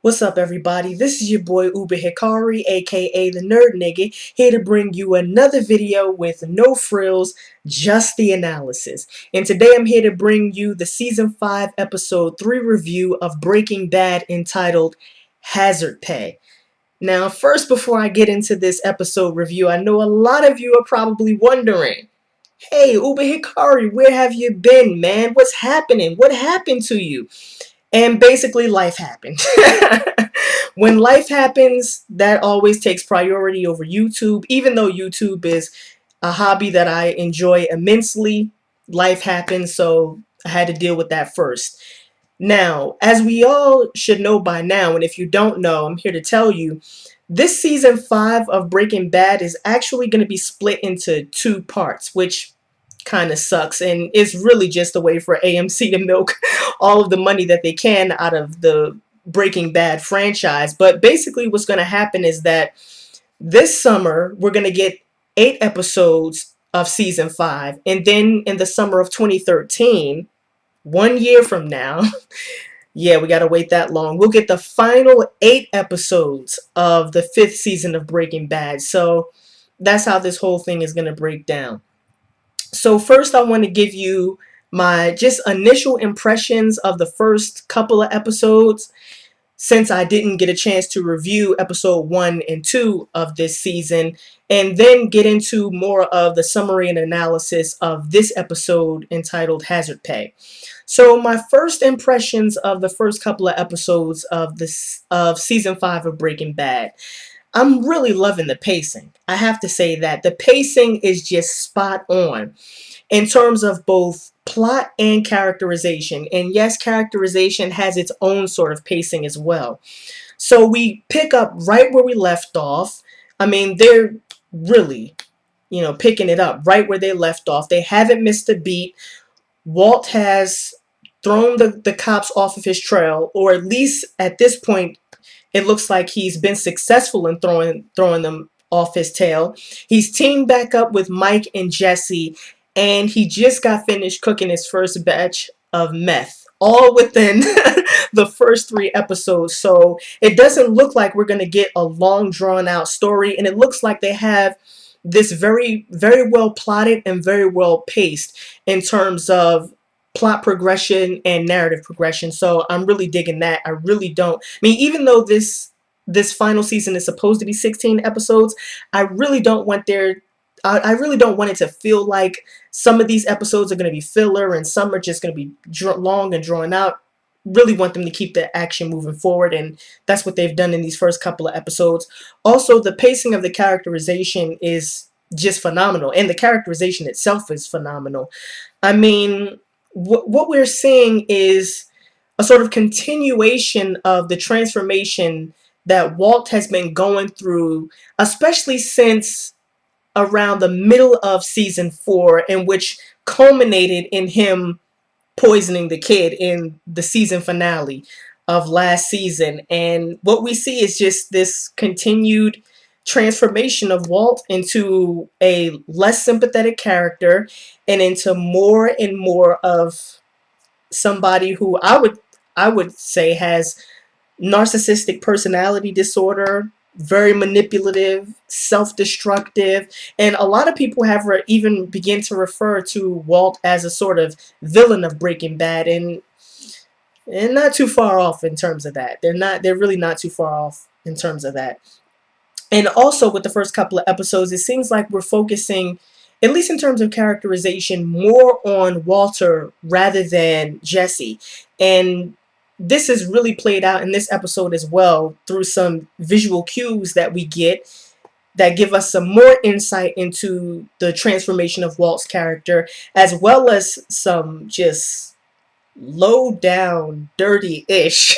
What's up, everybody? This is your boy Uber Hikari, aka the Nerd Nigga, here to bring you another video with no frills, just the analysis. And today I'm here to bring you the Season 5, Episode 3 review of Breaking Bad entitled Hazard Pay. Now, first, before I get into this episode review, I know a lot of you are probably wondering, hey, Uber Hikari, where have you been, man? What's happening? What happened to you? And basically, life happened. When life happens, that always takes priority over YouTube. Even though YouTube is a hobby that I enjoy immensely, life happened, so I had to deal with that first. Now, as we all should know by now, and if you don't know, I'm here to tell you, this season 5 of Breaking Bad is actually going to be split into two parts, which kind of sucks, and it's really just a way for AMC to milk all of the money that they can out of the Breaking Bad franchise. But basically what's going to happen is that this summer we're going to get 8 episodes of season 5, and then in the summer of 2013, 1 year from now, yeah, we got to wait that long, we'll get the final 8 episodes of the 5th season of Breaking Bad. So that's how this whole thing is going to break down. So first I want to give you my just initial impressions of the first couple of episodes, since I didn't get a chance to review episode 1 and 2 of this season, and then get into more of the summary and analysis of this episode entitled Hazard Pay. So my first impressions of the first couple of episodes of season 5 of Breaking Bad. I'm really loving the pacing. I have to say that the pacing is just spot on in terms of both plot and characterization. And yes, characterization has its own sort of pacing as well. So we pick up right where we left off. I mean, they're really, picking it up right where they left off. They haven't missed a beat. Walt has thrown the cops off of his trail, or at least at this point, it looks like he's been successful in throwing them off his tail. He's teamed back up with Mike and Jesse, and he just got finished cooking his first batch of meth, all within the first 3 episodes. So it doesn't look like we're going to get a long drawn out story, and it looks like they have this very, very well plotted and very well paced in terms of plot progression and narrative progression. So I'm really digging that. I really don't. I mean, even though this final season is supposed to be 16 episodes, I really don't want I really don't want it to feel like some of these episodes are going to be filler and some are just going to be long and drawn out. Really want them to keep the action moving forward, and that's what they've done in these first couple of episodes. Also, the pacing of the characterization is just phenomenal, and the characterization itself is phenomenal. I mean, what we're seeing is a sort of continuation of the transformation that Walt has been going through, especially since around the middle of season 4, in which culminated in him poisoning the kid in the season finale of last season. And what we see is just this continued transformation of Walt into a less sympathetic character and into more and more of somebody who I would say has narcissistic personality disorder, very manipulative, self-destructive, and a lot of people have even begin to refer to Walt as a sort of villain of Breaking Bad, and not too far off in terms of that. They're really not too far off in terms of that. And also with the first couple of episodes, it seems like we're focusing, at least in terms of characterization, more on Walter rather than Jesse. And this is really played out in this episode as well through some visual cues that we get that give us some more insight into the transformation of Walt's character, as well as some just low down dirty ish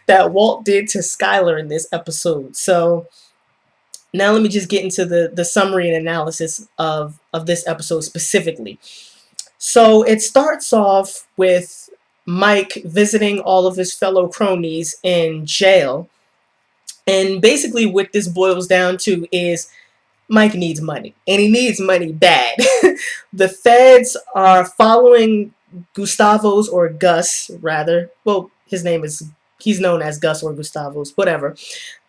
that Walt did to Skyler in this episode. So now let me just get into the summary and analysis of this episode specifically. So it starts off with Mike visiting all of his fellow cronies in jail. And basically what this boils down to is Mike needs money, and he needs money bad. The feds are following Gustavo's, or Gus rather. Well, his name is he's known as Gus or Gustavus, whatever.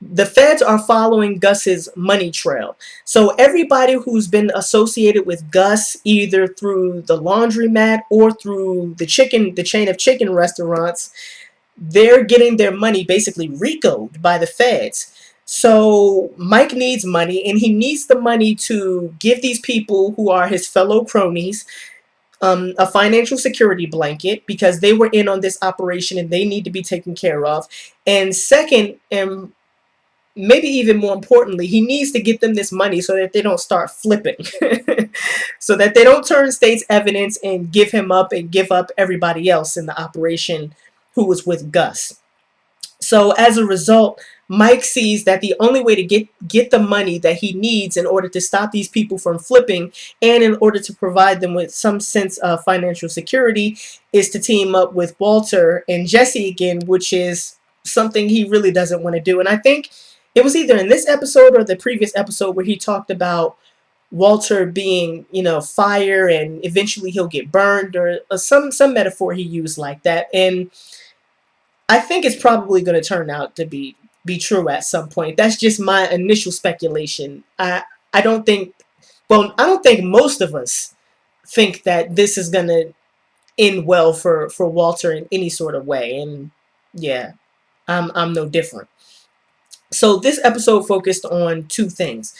The feds are following Gus's money trail. So everybody who's been associated with Gus, either through the laundromat or through the chain of chicken restaurants, they're getting their money basically RICO'd by the feds. So Mike needs money, and he needs the money to give these people who are his fellow cronies a financial security blanket, because they were in on this operation and they need to be taken care of. And second, and maybe even more importantly, he needs to get them this money so that they don't start flipping, so that they don't turn state's evidence and give him up and give up everybody else in the operation who was with Gus. So as a result, Mike sees that the only way to get the money that he needs in order to stop these people from flipping, and in order to provide them with some sense of financial security, is to team up with Walter and Jesse again, which is something he really doesn't want to do. And I think it was either in this episode or the previous episode where he talked about Walter being, fire, and eventually he'll get burned, or some metaphor he used like that. And I think it's probably going to turn out to be true at some point. That's just my initial speculation. I don't think, well, I don't think most of us think that this is going to end well for Walter in any sort of way. And yeah, I'm no different. So this episode focused on two things.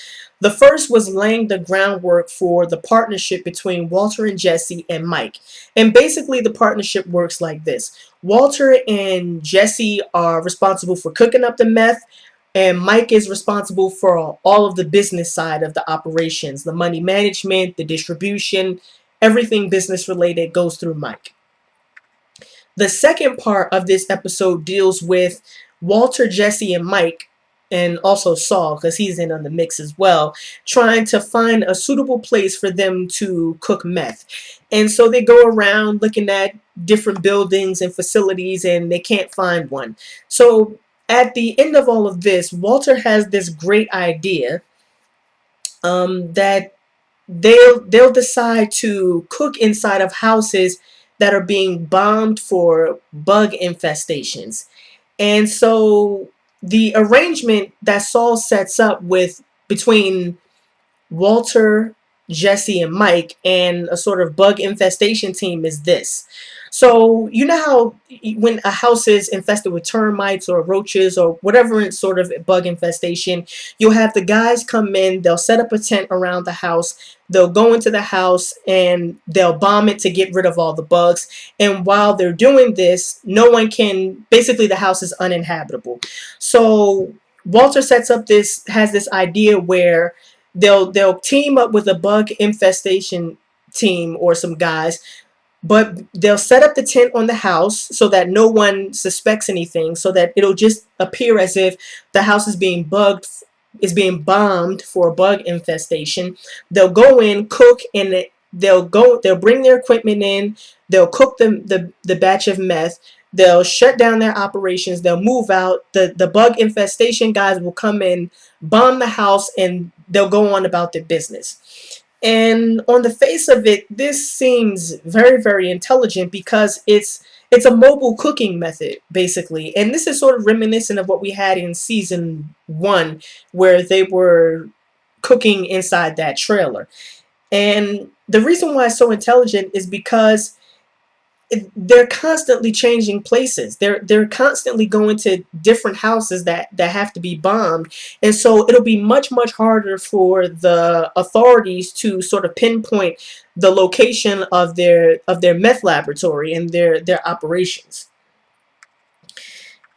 The first was laying the groundwork for the partnership between Walter and Jesse and Mike. And basically the partnership works like this. Walter and Jesse are responsible for cooking up the meth, and Mike is responsible for all of the business side of the operations, the money management, the distribution, everything business related goes through Mike. The second part of this episode deals with Walter, Jesse, and Mike, and also Saul, because he's in on the mix as well, trying to find a suitable place for them to cook meth. And so they go around looking at different buildings and facilities, and they can't find one. So at the end of all of this, Walter has this great idea that they'll decide to cook inside of houses that are being bombed for bug infestations. And so the arrangement that Saul sets up with between Walter, Jesse, and Mike, and a sort of bug infestation team is this. So you know how when a house is infested with termites or roaches or whatever sort of bug infestation, you'll have the guys come in, they'll set up a tent around the house, they'll go into the house and they'll bomb it to get rid of all the bugs. And while they're doing this, no one can, basically the house is uninhabitable. So Walter has this idea where they'll team up with a bug infestation team or some guys, but they'll set up the tent on the house so that no one suspects anything, so that it'll just appear as if the house is being bombed for a bug infestation. They'll go in, cook, and they'll bring their equipment in, they'll cook the batch of meth, they'll shut down their operations, they'll move out, the bug infestation guys will come in, bomb the house, and they'll go on about their business. And on the face of it, this seems very, very intelligent, because it's a mobile cooking method, basically. And this is sort of reminiscent of what we had in season 1, where they were cooking inside that trailer. And the reason why it's so intelligent is because they're constantly changing places. They're constantly going to different houses that have to be bombed, and so it'll be much harder for the authorities to sort of pinpoint the location of their meth laboratory and their operations.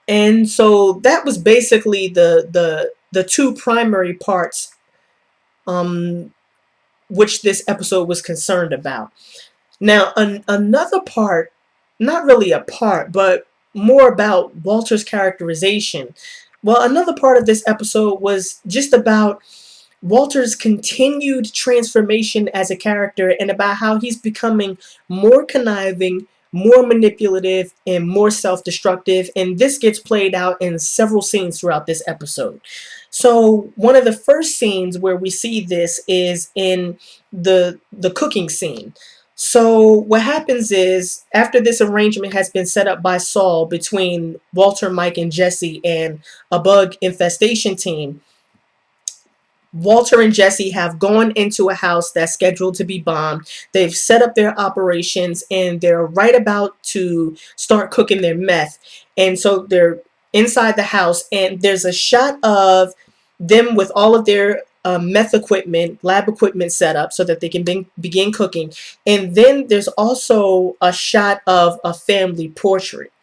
And so that was basically the two primary parts which this episode was concerned about. Now, another part, not really a part, but more about Walter's characterization. Well, another part of this episode was just about Walter's continued transformation as a character, and about how he's becoming more conniving, more manipulative, and more self-destructive. And this gets played out in several scenes throughout this episode. So one of the first scenes where we see this is in the cooking scene. So what happens is, after this arrangement has been set up by Saul between Walter, Mike, and Jesse and a bug infestation team, Walter and Jesse have gone into a house that's scheduled to be bombed. They've set up their operations and they're right about to start cooking their meth. And so they're inside the house, and there's a shot of them with all of their meth equipment, lab equipment set up so that they can begin cooking. And then there's also a shot of a family portrait.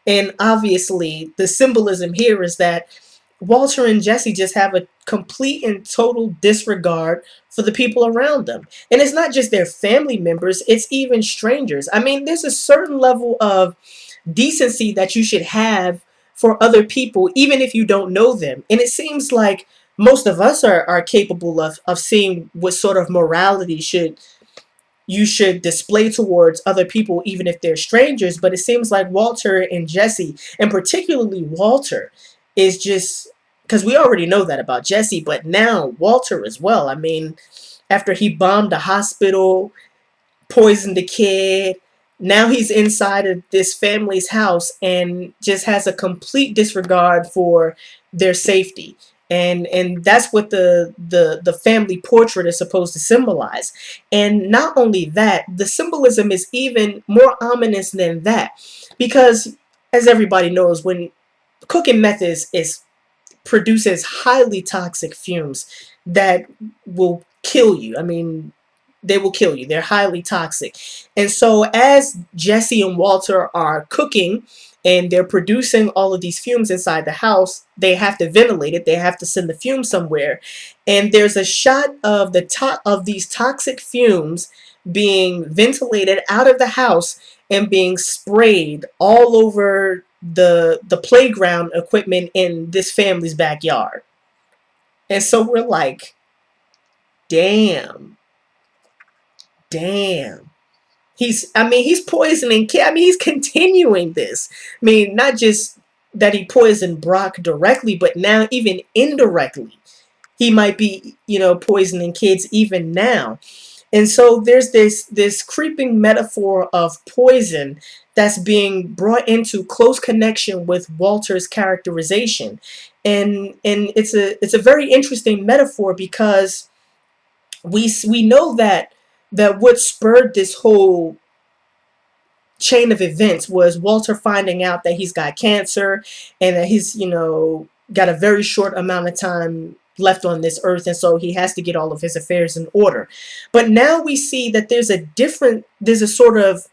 And obviously, the symbolism here is that Walter and Jesse just have a complete and total disregard for the people around them. And it's not just their family members, it's even strangers. I mean, there's a certain level of decency that you should have for other people, even if you don't know them. And it seems like most of us are capable of seeing what sort of morality you should display towards other people, even if they're strangers. But it seems like Walter and Jesse, and particularly Walter, is just, because we already know that about Jesse, but now Walter as well. I mean, after he bombed a hospital, poisoned a kid, now he's inside of this family's house and just has a complete disregard for their safety. And that's what the family portrait is supposed to symbolize. And not only that, the symbolism is even more ominous than that, because as everybody knows, when cooking methods is produces highly toxic fumes that will kill you. I mean, they will kill you. They're highly toxic. And so as Jesse and Walter are cooking and they're producing all of these fumes inside the house, they have to ventilate it. They have to send the fumes somewhere. And there's a shot of the top of these toxic fumes being ventilated out of the house and being sprayed all over the playground equipment in this family's backyard. And so we're like, damn, damn. He's poisoning kids. I mean, he's continuing this. I mean, not just that he poisoned Brock directly, but now even indirectly, he might be, poisoning kids even now. And so there's this creeping metaphor of poison that's being brought into close connection with Walter's characterization. And it's a very interesting metaphor, because we know that what spurred this whole chain of events was Walter finding out that he's got cancer and that he's, got a very short amount of time left on this earth, and so he has to get all of his affairs in order. But now we see that there's a sort of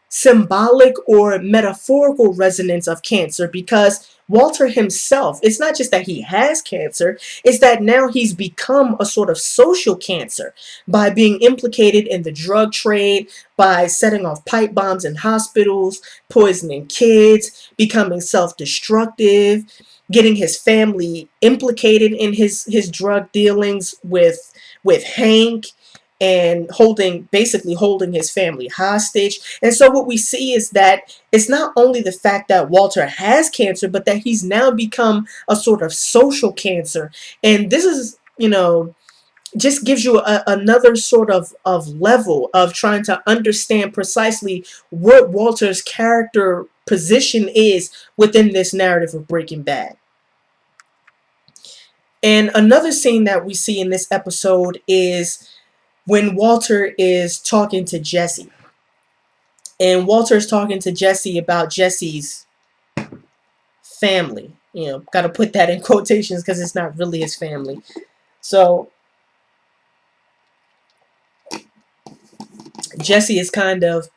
symbolic or metaphorical resonance of cancer, because Walter himself, it's not just that he has cancer, it's that now he's become a sort of social cancer by being implicated in the drug trade, by setting off pipe bombs in hospitals, poisoning kids, becoming self-destructive, getting his family implicated in his drug dealings with Hank, and basically holding his family hostage. And so what we see is that it's not only the fact that Walter has cancer, but that he's now become a sort of social cancer. And this is, just gives you another sort of level of trying to understand precisely what Walter's character position is within this narrative of Breaking Bad. And another scene that we see in this episode is when Walter is talking to Jesse. And Walter's talking to Jesse about Jesse's family. Got to put that in quotations because it's not really his family. So Jesse is kind of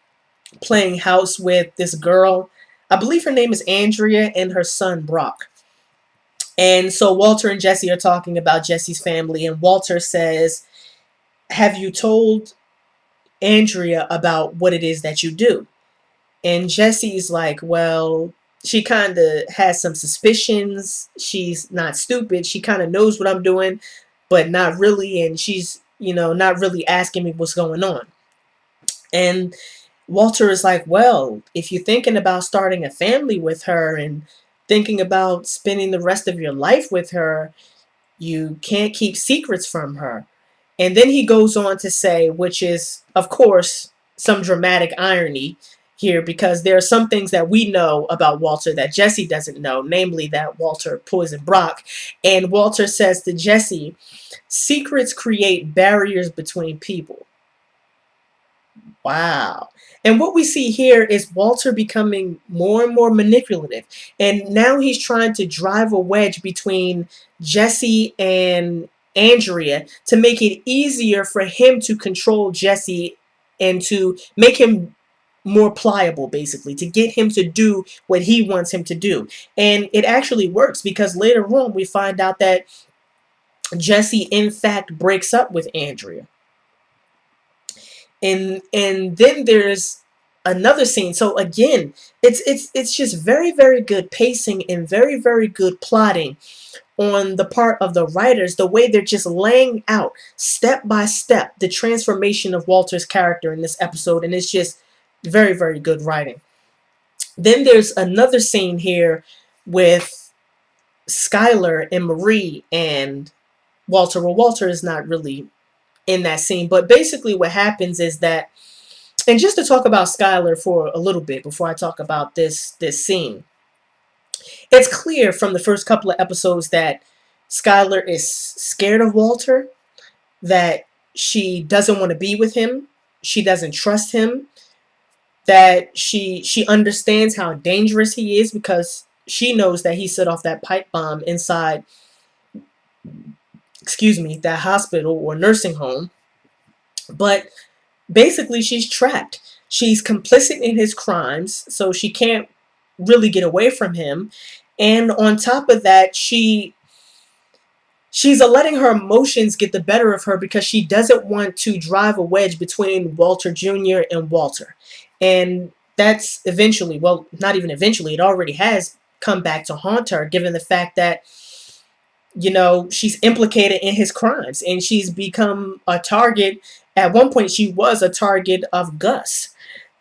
playing house with this girl. I believe her name is Andrea, and her son Brock. And so Walter and Jesse are talking about Jesse's family, and Walter says, "Have you told Andrea about what it is that you do?" And Jesse's like, well, she kind of has some suspicions. She's not stupid. She kind of knows what I'm doing, but not really. And she's, not really asking me what's going on. And Walter is like, well, if you're thinking about starting a family with her and thinking about spending the rest of your life with her, you can't keep secrets from her. And then he goes on to say, which is, of course, some dramatic irony here, because there are some things that we know about Walter that Jesse doesn't know, namely that Walter poisoned Brock. And Walter says to Jesse, secrets create barriers between people. Wow. And what we see here is Walter becoming more and more manipulative. And now he's trying to drive a wedge between Jesse and Andrea to make it easier for him to control Jesse and to make him more pliable, basically, to get him to do what he wants him to do. And it actually works, because later on we find out that Jesse, in fact, breaks up with Andrea. And then there's another scene. So again, it's just very, very good pacing and very, very good plotting on the part of the writers, the way they're just laying out step by step the transformation of Walter's character in this episode. And it's just very, very good writing. Then there's another scene here with Skylar and Marie and Walter. Well, Walter is not really in that scene, but basically what happens is that, and just to talk about Skylar for a little bit before I talk about this scene, it's clear from the first couple of episodes that Skylar is scared of Walter, that she doesn't want to be with him, she doesn't trust him, that she understands how dangerous he is, because she knows that he set off that pipe bomb inside, excuse me, that hospital or nursing home. But basically she's trapped. She's complicit in his crimes, so she can't really get away from him. And on top of that, she's letting her emotions get the better of her, because she doesn't want to drive a wedge between Walter Jr. and Walter. And that's eventually, well, not even eventually, it already has come back to haunt her, given the fact that, you know, she's implicated in his crimes, and she's become a target. At one point, she was a target of Gus.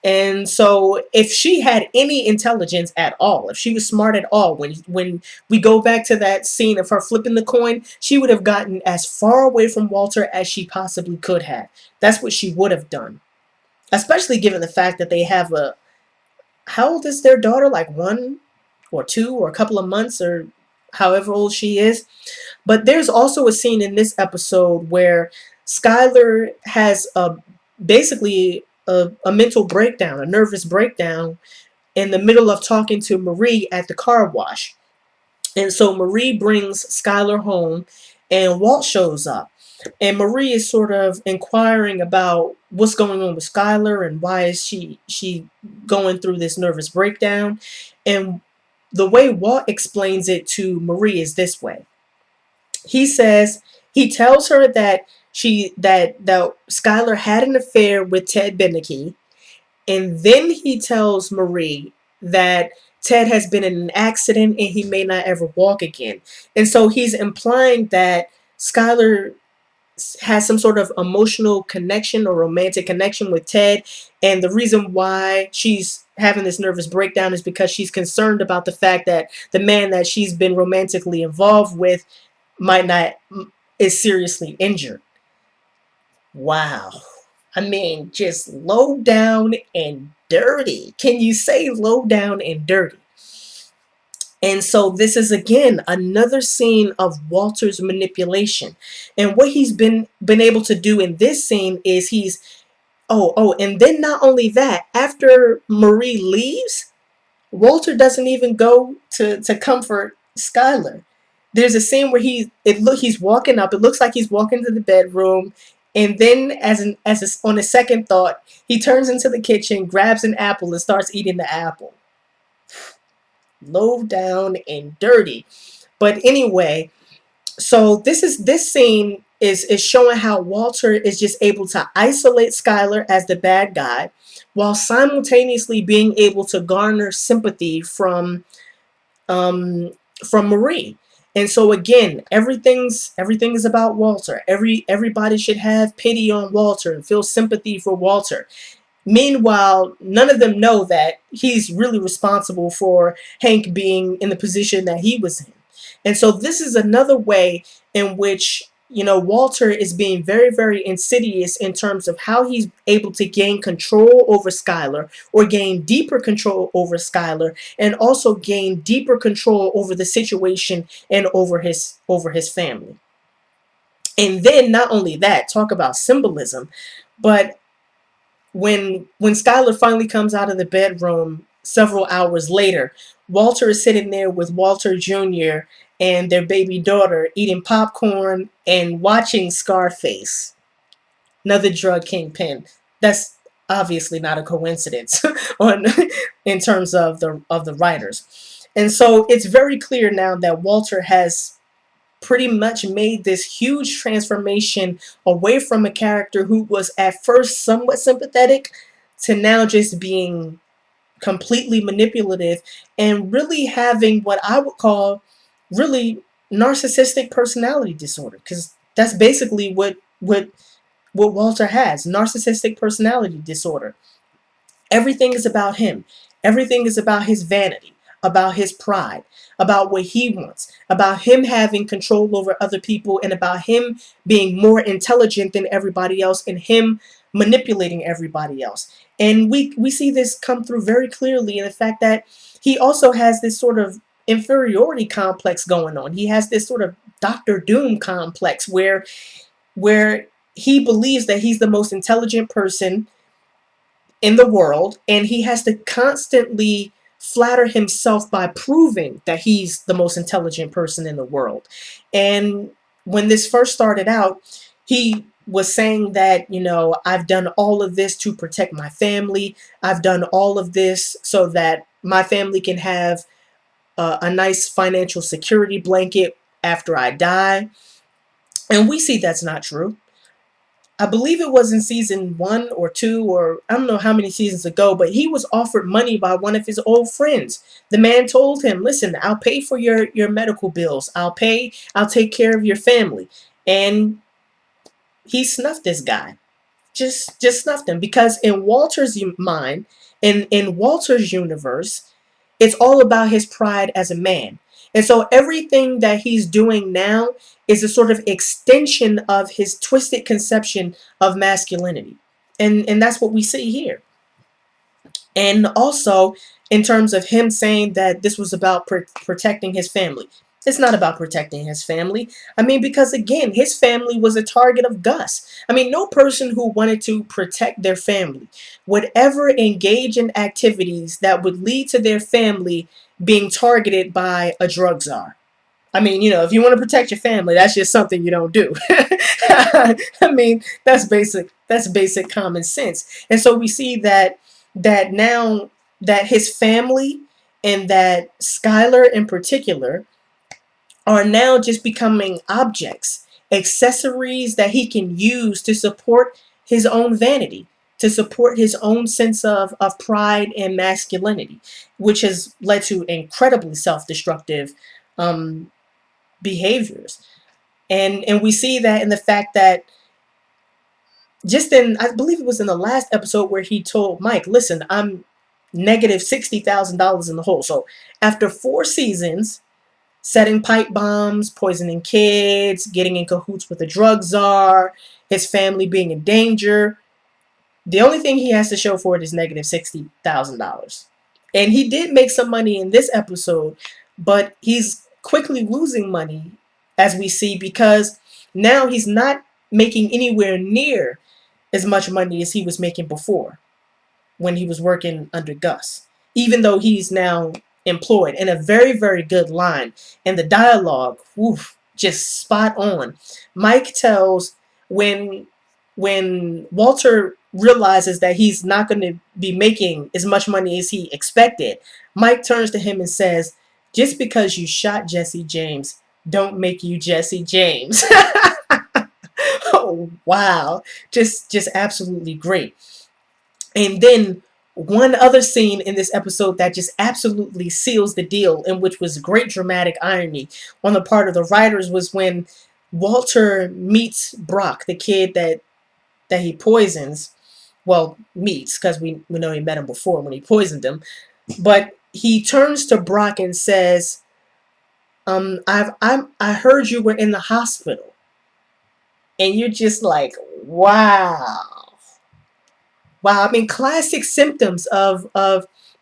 And so if she had any intelligence at all, if she was smart at all, when we go back to that scene of her flipping the coin, she would have gotten as far away from Walter as she possibly could have. That's what she would have done. Especially given the fact that they have a, how old is their daughter? Like 1 or 2 or a couple of months, or however old she is. But there's also a scene in this episode where Skylar has basically a mental breakdown, a nervous breakdown, in the middle of talking to Marie at the car wash. And so Marie brings Skylar home, and Walt shows up. And Marie is sort of inquiring about what's going on with Skylar and why is she going through this nervous breakdown. And the way Walt explains it to Marie is this way. He says, he tells her that that Skylar had an affair with Ted Beneke, and then he tells Marie that Ted has been in an accident and he may not ever walk again. And so he's implying that Skylar has some sort of emotional connection or romantic connection with Ted, and the reason why she's having this nervous breakdown is because she's concerned about the fact that the man that she's been romantically involved with might not, is seriously injured. Wow. I mean, just low down and dirty. Can you say low down and dirty? And so this is again another scene of Walter's manipulation. And what he's been able to do in this scene is and then not only that, after Marie leaves, Walter doesn't even go to comfort Skylar. There's a scene where he's walking up. It looks like he's walking to the bedroom, and then on a second thought, he turns into the kitchen, grabs an apple, and starts eating the apple. Low down and dirty. But anyway, so this scene is showing how Walter is just able to isolate Skylar as the bad guy, while simultaneously being able to garner sympathy from Marie. And so again, everything is about Walter. Everybody should have pity on Walter and feel sympathy for Walter. Meanwhile, none of them know that he's really responsible for Hank being in the position that he was in. And so this is another way in which, Walter is being very, very insidious in terms of how he's able to gain control over Skylar, or gain deeper control over Skylar, and also gain deeper control over the situation and over his family. And then not only that, talk about symbolism, but when Skylar finally comes out of the bedroom several hours later, Walter is sitting there with Walter Jr. and their baby daughter eating popcorn and watching Scarface, another drug kingpin. That's obviously not a coincidence on in terms of the writers. And so it's very clear now that Walter has pretty much made this huge transformation away from a character who was at first somewhat sympathetic to now just being completely manipulative and really having what I would call really narcissistic personality disorder, because that's basically what Walter has, narcissistic personality disorder. Everything is about him. Everything is about his vanity, about his pride, about what he wants, about him having control over other people, and about him being more intelligent than everybody else, and him manipulating everybody else. And we see this come through very clearly in the fact that he also has this sort of inferiority complex going on. He has this sort of Doctor Doom complex where he believes that he's the most intelligent person in the world, and he has to constantly flatter himself by proving that he's the most intelligent person in the world. And when this first started out, he was saying that, I've done all of this to protect my family. I've done all of this so that my family can have a nice financial security blanket after I die. And we see that's not true. I believe it was in season 1 or 2, or I don't know how many seasons ago, but he was offered money by one of his old friends. The man told him, listen, I'll pay for your medical bills. I'll take care of your family. And he snuffed this guy. Just snuffed him, because in Walter's mind, in Walter's universe, it's all about his pride as a man. And so everything that he's doing now is a sort of extension of his twisted conception of masculinity. And that's what we see here. And also, in terms of him saying that this was about protecting his family. It's not about protecting his family. I mean, because again, his family was a target of Gus. I mean, no person who wanted to protect their family would ever engage in activities that would lead to their family being targeted by a drug czar. I mean, if you want to protect your family, that's just something you don't do. I mean, that's basic. That's basic common sense. And so we see that now that his family and that Skylar in particular are now just becoming objects, accessories that he can use to support his own vanity, to support his own sense of pride and masculinity, which has led to incredibly self-destructive um, behaviors. And we see that in the fact that just in, I believe it was in the last episode where he told Mike, listen, I'm negative $60,000 in the hole. So after 4 seasons, setting pipe bombs, poisoning kids, getting in cahoots with the drug czar, his family being in danger, the only thing he has to show for it is negative $60,000. And he did make some money in this episode, but he's quickly losing money, as we see, because now he's not making anywhere near as much money as he was making before when he was working under Gus, even though he's now employed. And a very, very good line. And the dialogue, woof, just spot on. Mike tells when Walter realizes that he's not going to be making as much money as he expected, Mike turns to him and says, just because you shot Jesse James, don't make you Jesse James. Oh, wow. Just absolutely great. And then one other scene in this episode that just absolutely seals the deal, and which was great dramatic irony on the part of the writers, was when Walter meets Brock, the kid that he poisons. Well, meets, because we know he met him before when he poisoned him. But he turns to Brock and says, I heard you were in the hospital. And you're just like, wow. Wow, I mean, classic symptoms of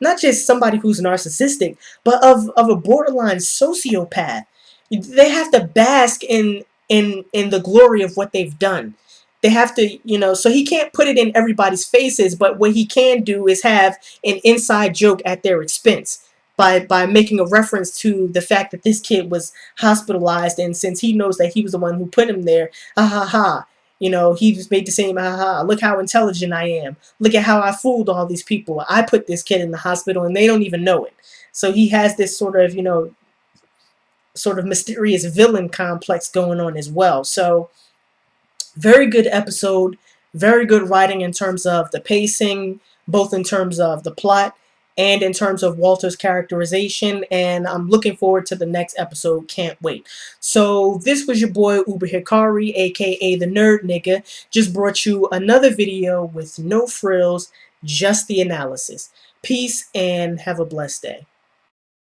not just somebody who's narcissistic, but of a borderline sociopath. They have to bask in the glory of what they've done. They have to, so he can't put it in everybody's faces, but what he can do is have an inside joke at their expense by making a reference to the fact that this kid was hospitalized, and since he knows that he was the one who put him there, ha ha ha. He just made the same, ha ha, look how intelligent I am. Look at how I fooled all these people. I put this kid in the hospital and they don't even know it. So he has this sort of mysterious villain complex going on as well. So very good episode, very good writing in terms of the pacing, both in terms of the plot and in terms of Walter's characterization. And I'm looking forward to the next episode. Can't wait. So this was your boy Uber Hikari, aka the Nerd Nigga. Just brought you another video with no frills, just the analysis. Peace and have a blessed day.